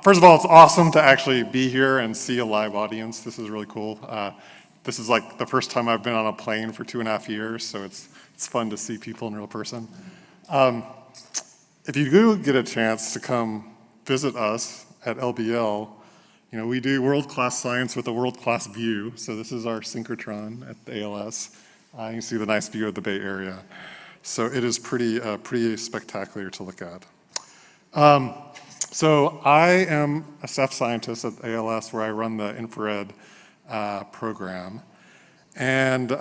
First of all, it's awesome to actually be here and see a live audience. This is really cool. This is like the first time I've been on a plane for 2.5 years, so it's fun to see people in real person. If you do get a chance to come visit us at LBL, you know, we do world-class science with a world-class view. So this is our synchrotron at the ALS. You can see the nice view of the Bay Area. So it is pretty spectacular to look at. So I am a staff scientist at ALS where I run the infrared program. And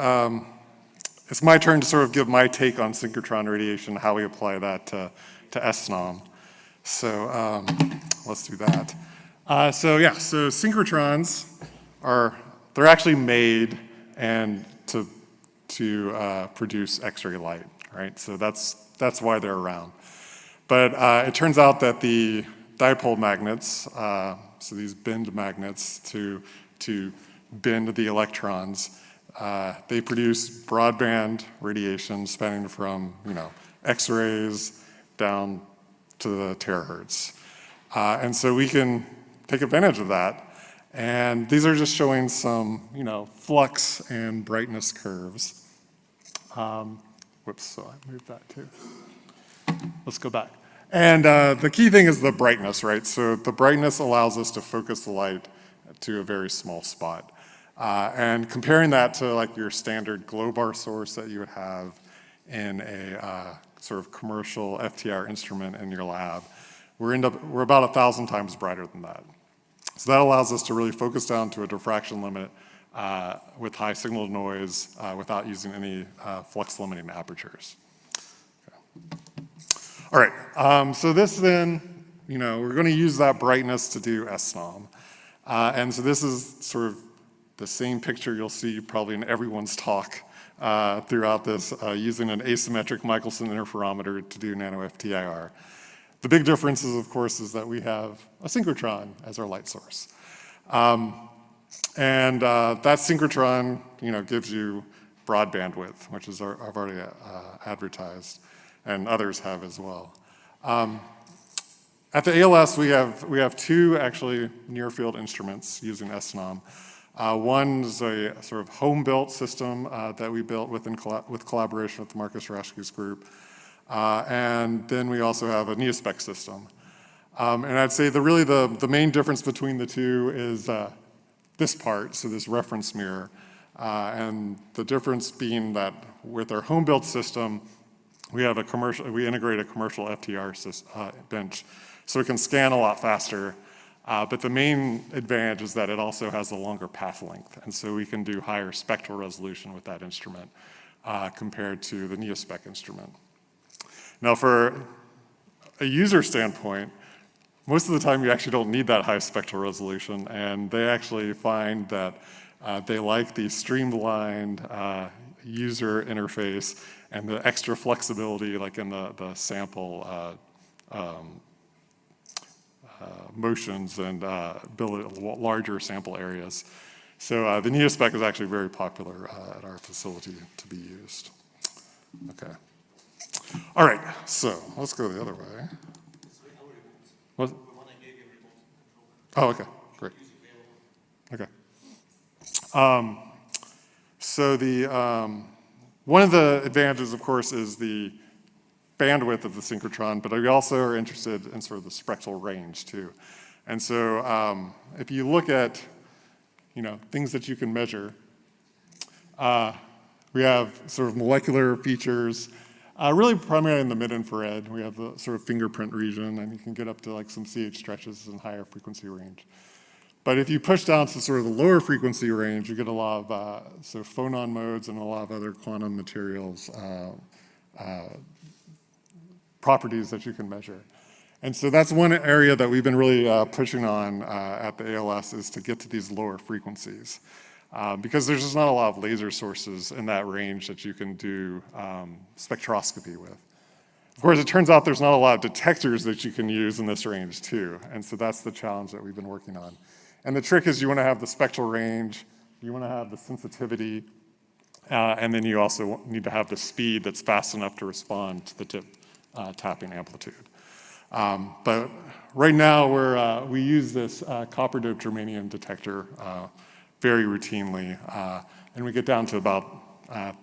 it's my turn to sort of give my take on synchrotron radiation, how we apply that to s-SNOM. So let's do that. So synchrotrons they're actually made and to produce X-ray light, right? So that's why they're around. But it turns out that the dipole magnets, so these bend magnets to bend the electrons, they produce broadband radiation spanning from, you know, X-rays down to the terahertz. And so we can take advantage of that. And these are just showing some, you know, flux and brightness curves. Whoops, so I moved that too. Let's go back. And the key thing is the brightness, right? So the brightness allows us to focus the light to a very small spot. And comparing that to like your standard glow bar source that you would have in a sort of commercial FTIR instrument in your lab, we're about 1,000 times brighter than that. So that allows us to really focus down to a diffraction limit with high signal noise without using any flux limiting apertures. Okay. All right, so this then, you know, we're going to use that brightness to do s-SNOM. And so this is sort of the same picture you'll see probably in everyone's talk throughout this, using an asymmetric Michelson interferometer to do nano-FTIR. The big difference is, of course, is that we have a synchrotron as our light source. And that synchrotron, you know, gives you broad bandwidth, which is I've already advertised, and others have as well. At the ALS, we have two actually near-field instruments using s-SNOM. One is a sort of home-built system that we built with collaboration with Marcus Raschke's group. And then we also have a neospec system. And I'd say really the main difference between the two is this part, so this reference mirror. And the difference being that with our home-built system, we integrate a commercial FTIR bench, so it can scan a lot faster. But the main advantage is that it also has a longer path length, and so we can do higher spectral resolution with that instrument compared to the neospec instrument. Now, for a user standpoint, most of the time you actually don't need that high spectral resolution, and they actually find that they like the streamlined user interface and the extra flexibility, like in the sample motions and larger sample areas. So the neospec is actually very popular at our facility to be used. Okay. All right, so let's go the other way. What? Oh, okay, great. Okay. So one of the advantages, of course, is the bandwidth of the synchrotron, but we also are interested in sort of the spectral range too. And so if you look at, you know, things that you can measure, we have sort of molecular features, really primarily in the mid-infrared. We have the sort of fingerprint region, and you can get up to like some CH stretches in higher frequency range. But if you push down to sort of the lower frequency range, you get a lot of so phonon modes and a lot of other quantum materials properties that you can measure. And so that's one area that we've been really pushing on at the ALS, is to get to these lower frequencies. Because there's just not a lot of laser sources in that range that you can do spectroscopy with. Of course, it turns out there's not a lot of detectors that you can use in this range too, and so that's the challenge that we've been working on. And the trick is you want to have the spectral range, you want to have the sensitivity, and then you also need to have the speed that's fast enough to respond to the tip tapping amplitude. But right now, we use this copper-doped germanium detector very routinely, and we get down to about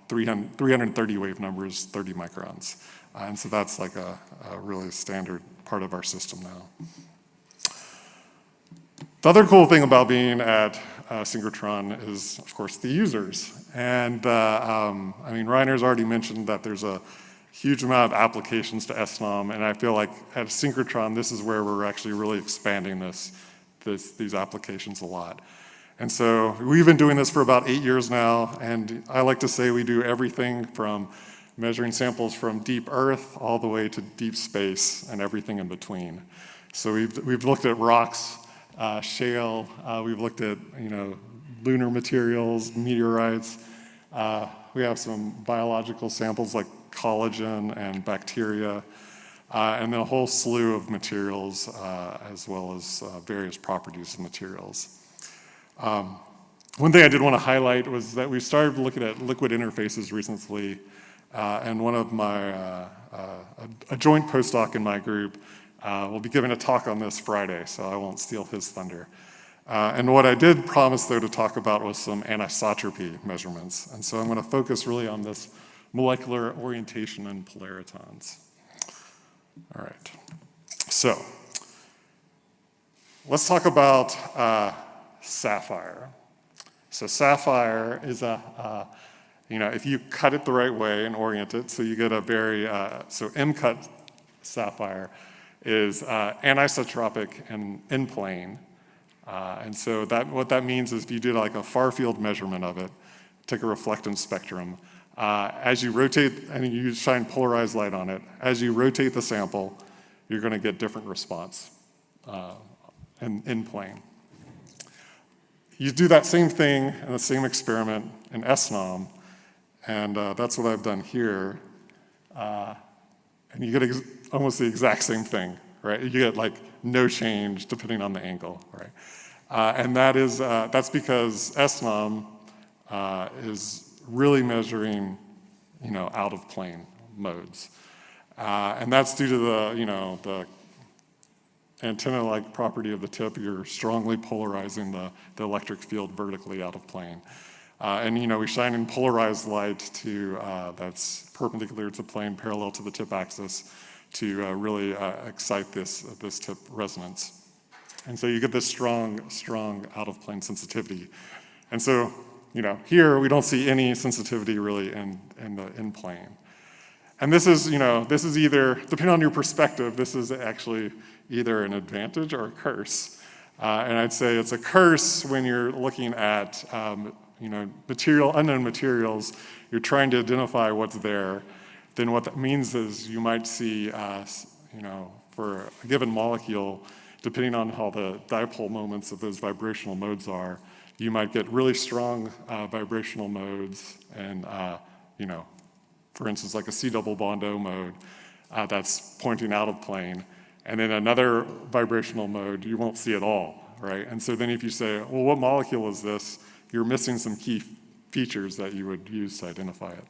330 wave numbers, 30 microns. And so that's like a really standard part of our system now. The other cool thing about being at Synchrotron is, of course, the users. And I mean, Reiner's already mentioned that there's a huge amount of applications to s-SNOM, and I feel like at Synchrotron, this is where we're actually really expanding these applications a lot. And so we've been doing this for about 8 years now, and I like to say we do everything from measuring samples from deep Earth all the way to deep space and everything in between. So we've looked at rocks, shale, we've looked at lunar materials, meteorites. We have some biological samples like collagen and bacteria, and then a whole slew of materials as well as various properties of materials. One thing I did want to highlight was that we started looking at liquid interfaces recently, and one of my, a joint postdoc in my group will be giving a talk on this Friday, so I won't steal his thunder. And what I did promise, though, to talk about was some anisotropy measurements. And so I'm going to focus really on this molecular orientation in polaritons. All right. So let's talk about sapphire. So sapphire is if you cut it the right way and orient it, so you get a very, so M-cut sapphire is anisotropic and in plane. And so what that means is if you do like a far field measurement of it, take a reflectance spectrum, as you rotate and you shine polarized light on it, as you rotate the sample, you're going to get different response in plane. You do that same thing in the same experiment in s-SNOM, and that's what I've done here. And you get almost the exact same thing, right? You get like no change depending on the angle, right? And that's because s-SNOM is really measuring, out of plane modes. And that's due to the antenna-like property of the tip. You're strongly polarizing the electric field vertically out of plane. And we shine in polarized light that's perpendicular to plane, parallel to the tip axis, to really excite this tip resonance. And so you get this strong out-of-plane sensitivity. And so, here we don't see any sensitivity really in the in-plane. And this is either, depending on your perspective, this is actually either an advantage or a curse. And I'd say it's a curse when you're looking at, unknown materials, you're trying to identify what's there. Then what that means is you might see, for a given molecule, depending on how the dipole moments of those vibrational modes are, you might get really strong vibrational modes and, for instance, like a C-double bond O mode that's pointing out of plane. And then another vibrational mode you won't see at all, right? And so then if you say, well, what molecule is this? You're missing some key features that you would use to identify it.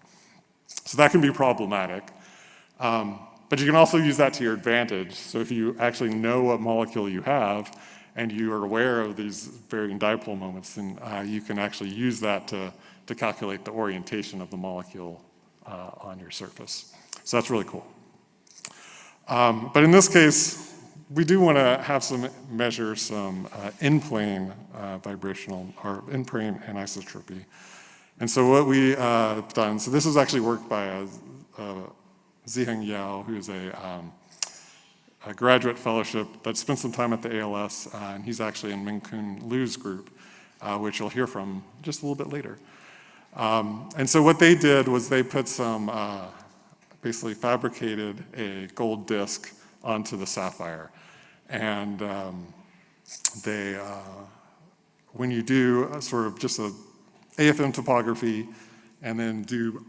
So that can be problematic. But you can also use that to your advantage. So if you actually know what molecule you have and you are aware of these varying dipole moments, then you can actually use that to calculate the orientation of the molecule on your surface. So that's really cool. But in this case, we do want to measure some in-plane vibrational or in-plane anisotropy. And so what we have done, so this is actually work by Ziheng Yao, who's a graduate fellowship that spent some time at the ALS, and he's actually in Ming-Kun Liu's group, which you'll hear from just a little bit later. And so what they did was they put basically fabricated a gold disc onto the sapphire. And when you do sort of just a AFM topography and then do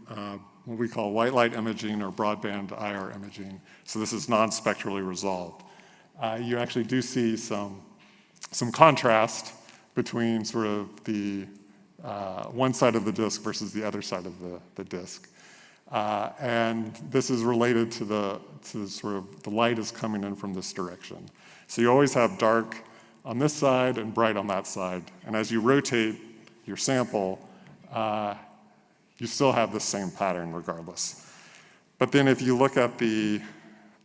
what we call white light imaging or broadband IR imaging, so this is non-spectrally resolved, you actually do see some contrast between sort of the one side of the disk versus the other side of the disk. And this is related to the sort of the light is coming in from this direction. So you always have dark on this side and bright on that side. And as you rotate your sample, you still have the same pattern regardless. But then if you look at the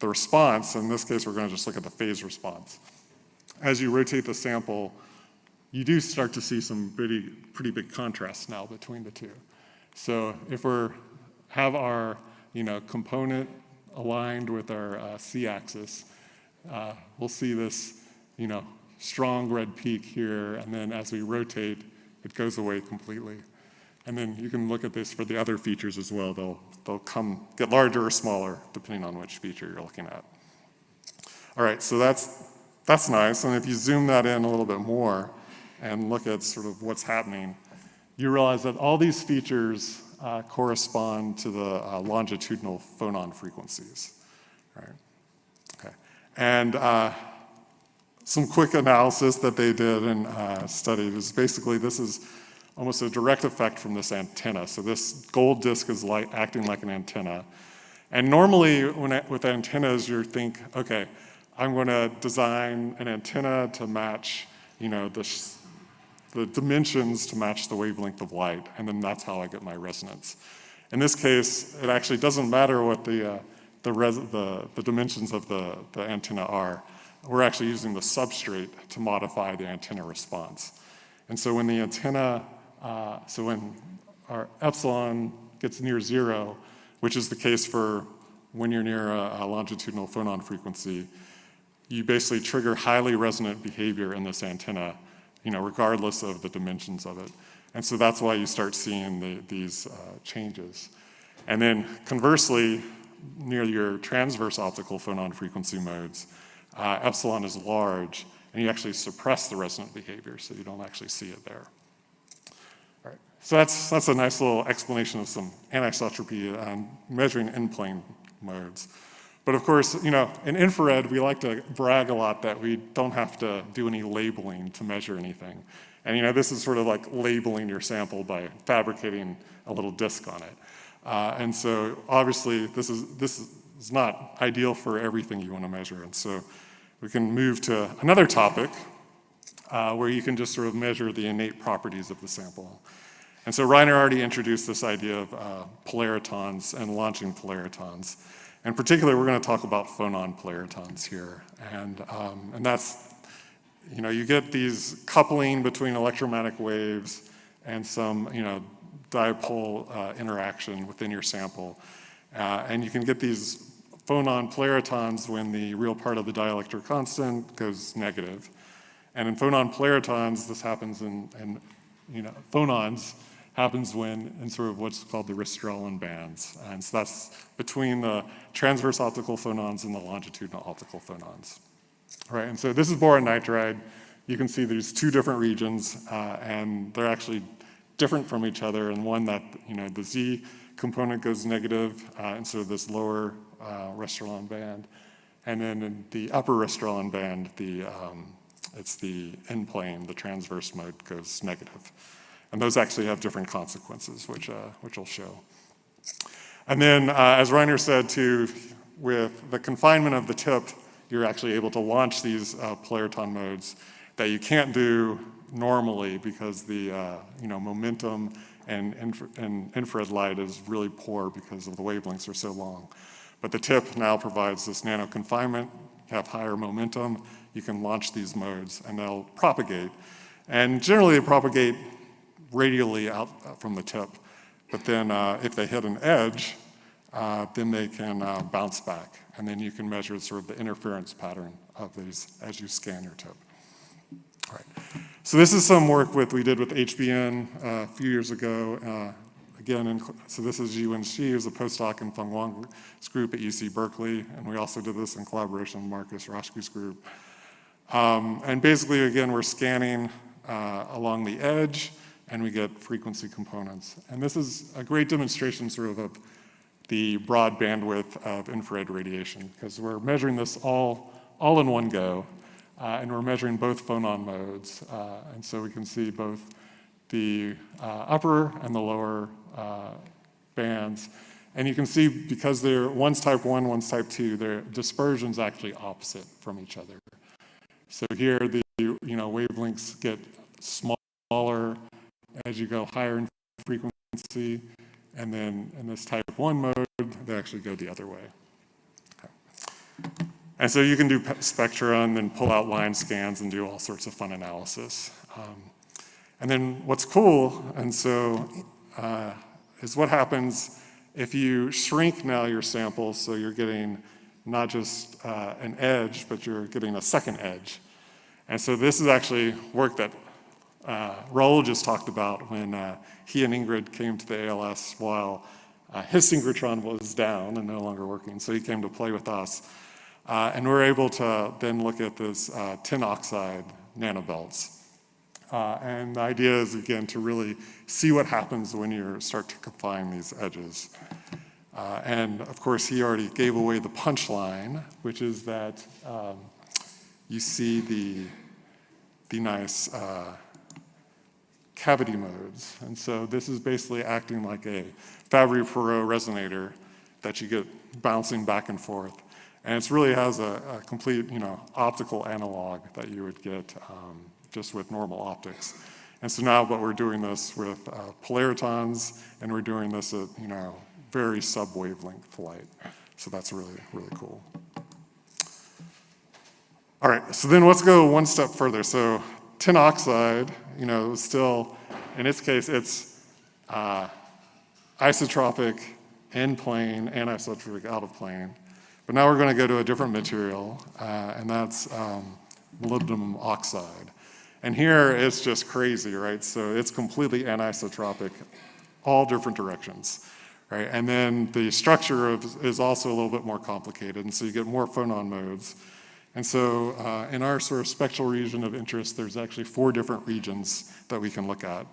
response, in this case we're going to just look at the phase response. As you rotate the sample, you do start to see some pretty big contrast now between the two. So if we have our component aligned with our c-axis, we'll see this strong red peak here, and then as we rotate, it goes away completely. And then you can look at this for the other features as well. They'll get larger or smaller depending on which feature you're looking at. All right, so that's nice. And if you zoom that in a little bit more and look at sort of what's happening, you realize that all these features correspond to the longitudinal phonon frequencies. Right? Okay. And some quick analysis that they did and studied is basically this is almost a direct effect from this antenna. So this gold disc is acting like an antenna. And normally with antennas, you think, okay, I'm going to design an antenna to match the dimensions to match the wavelength of light, and then that's how I get my resonance. In this case, it actually doesn't matter what the dimensions of the antenna are. We're actually using the substrate to modify the antenna response. And so when the antenna, when our epsilon gets near 0, which is the case for when you're near a longitudinal phonon frequency, you basically trigger highly resonant behavior in this antenna, regardless of the dimensions of it. And so that's why you start seeing these changes. And then conversely, near your transverse optical phonon frequency modes, epsilon is large, and you actually suppress the resonant behavior, so you don't actually see it there. All right. So that's a nice little explanation of some anisotropy and measuring in-plane modes. But of course, in infrared, we like to brag a lot that we don't have to do any labeling to measure anything. And this is sort of like labeling your sample by fabricating a little disc on it. And so obviously, this is not ideal for everything you want to measure. And so we can move to another topic where you can just sort of measure the innate properties of the sample. And so Reiner already introduced this idea of polaritons and launching polaritons. In particular, we're going to talk about phonon polaritons here. And that's, you get these coupling between electromagnetic waves and some, dipole interaction within your sample. And you can get these phonon polaritons when the real part of the dielectric constant goes negative. And in phonon polaritons, this happens in phonons happens when in sort of what's called the Ristron bands. And so that's between the transverse optical phonons and the longitudinal optical phonons. All right, and so this is boron nitride. You can see there's two different regions, and they're actually different from each other, and one that, the Z component goes negative, and so this lower Ristron band. And then in the upper Ristron band, it's the end plane, the transverse mode goes negative. And those actually have different consequences, which I'll show. And then, as Reiner said too, with the confinement of the tip, you're actually able to launch these polariton modes that you can't do normally because the momentum and infrared light is really poor because of the wavelengths are so long. But the tip now provides this nano confinement. You have higher momentum. You can launch these modes, and they'll propagate. And generally, they propagate radially out from the tip. But then if they hit an edge, then they can bounce back. And then you can measure sort of the interference pattern of these as you scan your tip. All right. So this is some work we did with HBN a few years ago. So this is Yiwen Shi, who's a postdoc in Feng Wang's group at UC Berkeley. And we also did this in collaboration with Marcus Roschke's group. And basically, again, we're scanning along the edge, and we get frequency components. And this is a great demonstration sort of the broad bandwidth of infrared radiation, because we're measuring this all in one go, and we're measuring both phonon modes. And so we can see both the upper and the lower bands. And you can see because one's type 1, one's type 2, their dispersion's actually opposite from each other. So here the wavelengths get smaller as you go higher in frequency, and then in this type 1 mode, they actually go the other way. Okay. And so you can do spectra and then pull out line scans and do all sorts of fun analysis. And then what's cool, and so is what happens if you shrink now your samples, so you're getting not just an edge, but you're getting a second edge. And so this is actually work that Raul just talked about when he and Ingrid came to the ALS while his synchrotron was down and no longer working. So he came to play with us. And we're able to then look at this tin oxide nanobelts. And the idea is, again, to really see what happens when you start to confine these edges. And of course, he already gave away the punchline, which is that you see the nice cavity modes. And so this is basically acting like a Fabry-Perot resonator that you get bouncing back and forth. And it really has a complete, optical analog that you would get just with normal optics. And so now, but we're doing this with polaritons, and we're doing this at, very sub-wavelength light. So that's really, really cool. All right, so then let's go one step further. So tin oxide, still, in its case, it's isotropic in plane, anisotropic out of plane. But now we're going to go to a different material, and that's molybdenum oxide. And here it's just crazy, right? So it's completely anisotropic, all different directions, right? And then the structure is also a little bit more complicated, and so you get more phonon modes. And so in our sort of spectral region of interest, there's actually 4 different regions that we can look at.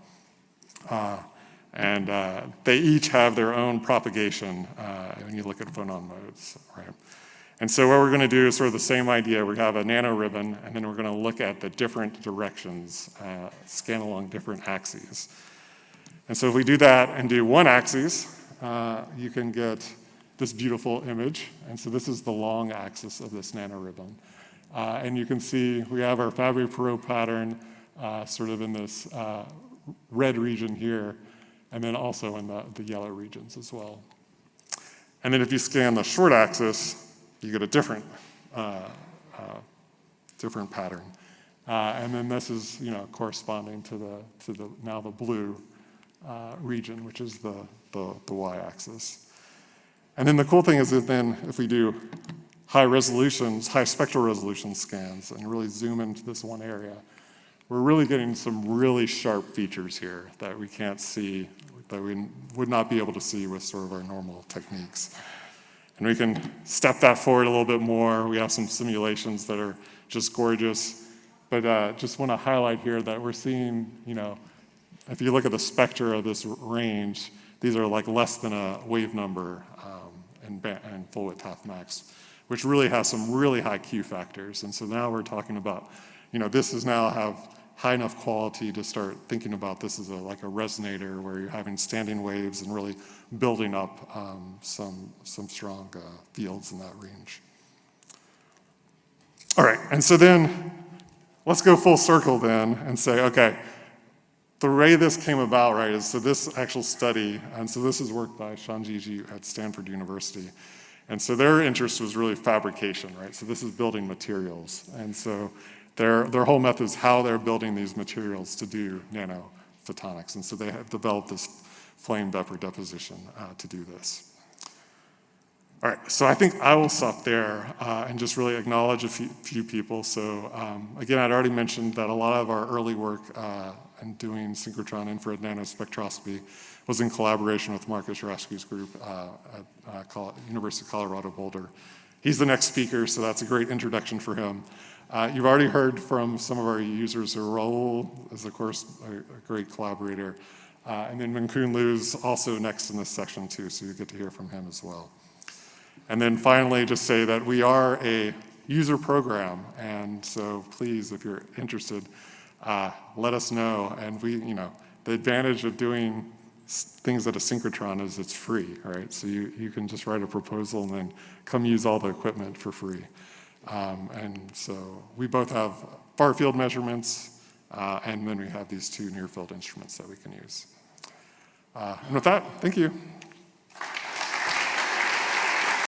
And they each have their own propagation when you look at phonon modes, right? And so what we're going to do is sort of the same idea. We have a nano ribbon, and then we're going to look at the different directions, scan along different axes. And so if we do that and do one axis, you can get this beautiful image. And so this is the long axis of this nano ribbon. And you can see we have our Fabry-Perot pattern sort of in this red region here, and then also in the yellow regions as well. And then if you scan the short axis, you get a different pattern. And then this is, corresponding to the now the blue region, which is the y-axis. And then the cool thing is that then if we do high spectral resolution scans and really zoom into this one area, we're really getting some really sharp features here that we can't see, that we would not be able to see with sort of our normal techniques. And we can step that forward a little bit more. We have some simulations that are just gorgeous. But just want to highlight here that we're seeing, if you look at the spectra of this range, these are like less than a wave number in full width half max, which really has some really high Q factors. And so now we're talking about, this is now have high enough quality to start thinking about this as like a resonator where you're having standing waves and really building up some strong fields in that range. All right, and so then let's go full circle then and say, okay, the way this came about, right, is so this actual study, and so this is work by Shanjiji at Stanford University, and so their interest was really fabrication, right? So this is building materials, and so their whole method is how they're building these materials to do nanophotonics, and so they have developed this flame vapor deposition to do this. All right, so I think I will stop there and just really acknowledge a few people. So again, I'd already mentioned that a lot of our early work in doing synchrotron infrared nanospectroscopy was in collaboration with Marcus Rasky's group at University of Colorado Boulder. He's the next speaker, so that's a great introduction for him. You've already heard from some of our users. Raul is, of course, a great collaborator. And then Min-Kun Liu's also next in this section, too, so you get to hear from him as well. And then finally, just say that we are a user program, and so please, if you're interested, let us know. And we, the advantage of doing things that a synchrotron is, it's free, right? So you can just write a proposal and then come use all the equipment for free. And so we both have far field measurements, and then we have these two near field instruments that we can use. And with that, thank you.